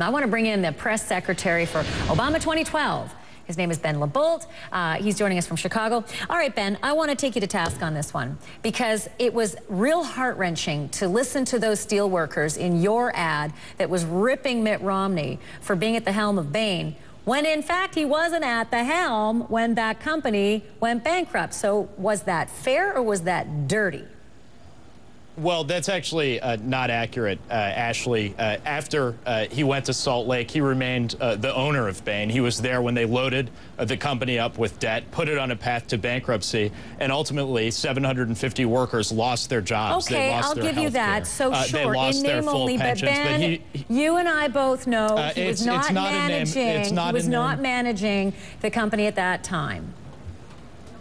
I want to bring in the press secretary for Obama 2012. His name is Ben LaBolt. He's joining us from Chicago. All right, Ben, I want to take you to task on this one because it was real heart-wrenching to listen to those steelworkers in your ad that was ripping Mitt Romney for being at the helm of Bain, when in fact he wasn't at the helm when that company went bankrupt. So was that fair or was that dirty? Well, that's actually not accurate, Ashley. After he went to Salt Lake, he remained the owner of Bain. He was there when they loaded the company up with debt, put it on a path to bankruptcy, and ultimately 750 workers lost their jobs. Okay, I'll give you that. So sure, in name only, but Ben, you and I both know he was not managing the company at that time.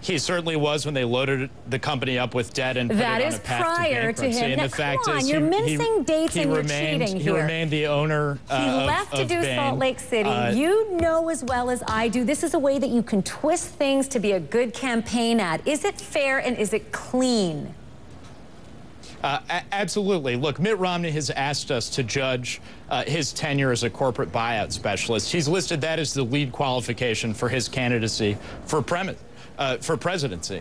He certainly was when they loaded the company up with debt and put it on a path to bankruptcy. And the fact is, you're missing dates and you're cheating here. He remained the owner of Bain. He left to do Salt Lake City. You know as well as I do, this is a way that you can twist things to be a good campaign ad. Is it fair and is it clean? Absolutely. Look, Mitt Romney has asked us to judge his tenure as a corporate buyout specialist. He's listed that as the lead qualification for his candidacy for presidency.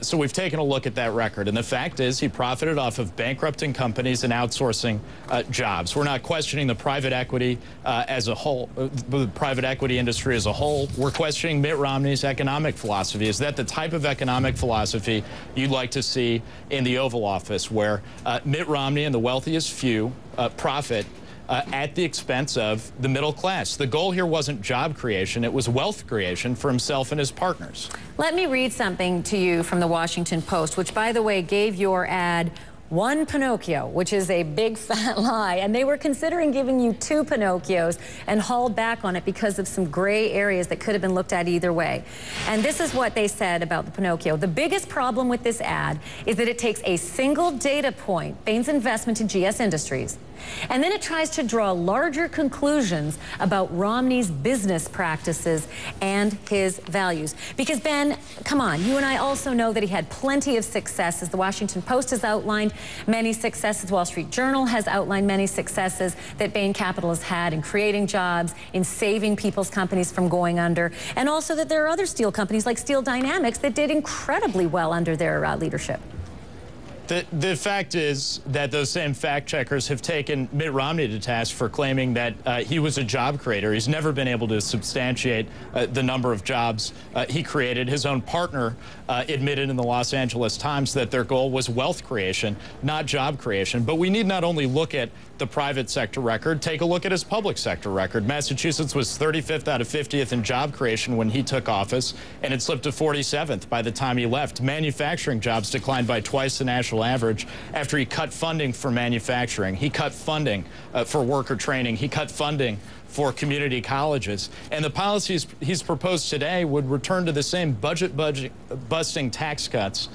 So we've taken a look at that record, and the fact is he profited off of bankrupting companies and outsourcing jobs. We're not questioning the private equity as a whole, the private equity industry as a whole. We're questioning Mitt Romney's economic philosophy. Is that the type of economic philosophy you'd like to see in the Oval Office, where Mitt Romney and the wealthiest few profit at the expense of the middle class? The goal here wasn't job creation, it was wealth creation for himself and his partners. Let me read something to you from the Washington Post, which, by the way, gave your ad one Pinocchio, which is a big fat lie, and they were considering giving you two Pinocchios and hauled back on it because of some gray areas that could have been looked at either way. And this is what they said about the Pinocchio. The biggest problem with this ad is that it takes a single data point, Bain's investment in GS Industries, and then it tries to draw larger conclusions about Romney's business practices and his values. Because, Ben, come on, you and I also know that he had plenty of success. As the Washington Post has outlined many successes, Wall Street Journal has outlined many successes that Bain Capital has had in creating jobs, in saving people's companies from going under, and also that there are other steel companies like Steel Dynamics that did incredibly well under their leadership. The fact is that those same fact checkers have taken Mitt Romney to task for claiming that he was a job creator. He's never been able to substantiate the number of jobs he created. His own partner admitted in the Los Angeles Times that their goal was wealth creation, not job creation. But we need not only look at the private sector record, take a look at his public sector record. Massachusetts was 35th out of 50th in job creation when he took office, and it slipped to 47th by the time he left. Manufacturing jobs declined by twice the national average after he cut funding for manufacturing. He cut funding for worker training. He cut funding for community colleges. And the policies he's proposed today would return to the same budget-busting tax cuts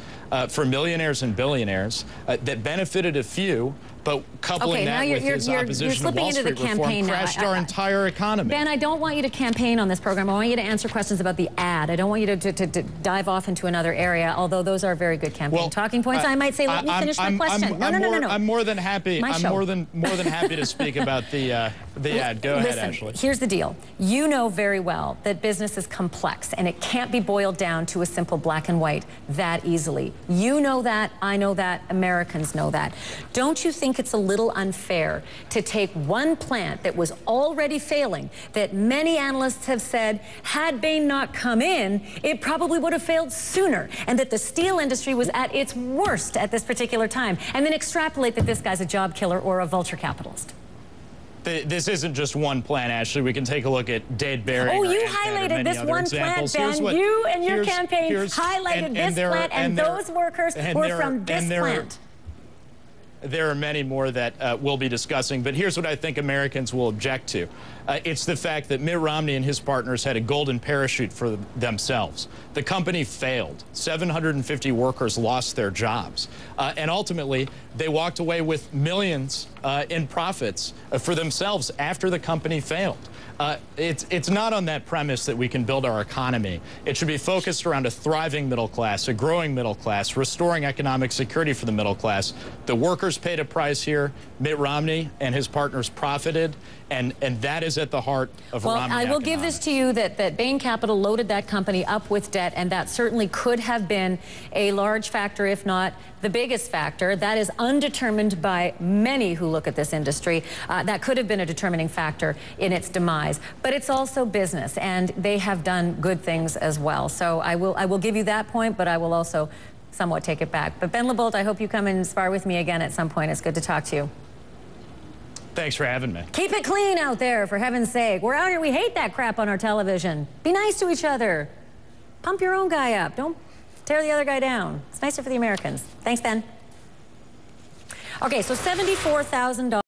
for millionaires and billionaires that benefited a few, but coupling that with his opposition to Wall Street reform crashed our entire economy. Ben, I don't want you to campaign on this program. I want you to answer questions about the ad. I don't want you to dive off into another area, although those are very good campaign talking points. I might say, let me finish my question. No. I'm more than happy. I'm more than happy to speak about the ad. Go ahead, Ashley. Here's the deal. You know very well that business is complex, and it can't be boiled down to a simple black and white that easily. You know that. I know that. Americans know that. Don't you think it's a little unfair to take one plant that was already failing, that many analysts have said, had Bain not come in, it probably would have failed sooner, and that the steel industry was at its worst at this particular time, and then extrapolate that this guy's a job killer or a vulture capitalist? This isn't just one plant, Ashley. We can take a look at Dade Berry. Oh, you highlighted this one plant, Ben. You and your campaign highlighted this plant, and those workers were from this plant. There are many more that we'll be discussing, but here's what I think Americans will object to. It's the fact that Mitt Romney and his partners had a golden parachute for themselves. The company failed. 750 workers lost their jobs. And ultimately, they walked away with millions in profits for themselves after the company failed. It's not on that premise that we can build our economy. It should be focused around a thriving middle class, a growing middle class, restoring economic security for the middle class. The workers paid a price here. Mitt Romney and his partners profited, And that is at the heart of well, Romney I will give this to you that Bain Capital loaded that company up with debt, and that certainly could have been a large factor, if not the biggest factor. That is undetermined by many who look at this industry. That could have been a determining factor in its demise. But it's also business, and they have done good things as well. So I will give you that point, but I will also somewhat take it back. But Ben LaBolt, I hope you come and spar with me again at some point. It's good to talk to you. Thanks for having me. Keep it clean out there, for heaven's sake. We're out here, we hate that crap on our television. Be nice to each other. Pump your own guy up. Don't tear the other guy down. It's nicer for the Americans. Thanks, Ben. Okay, so $74,000.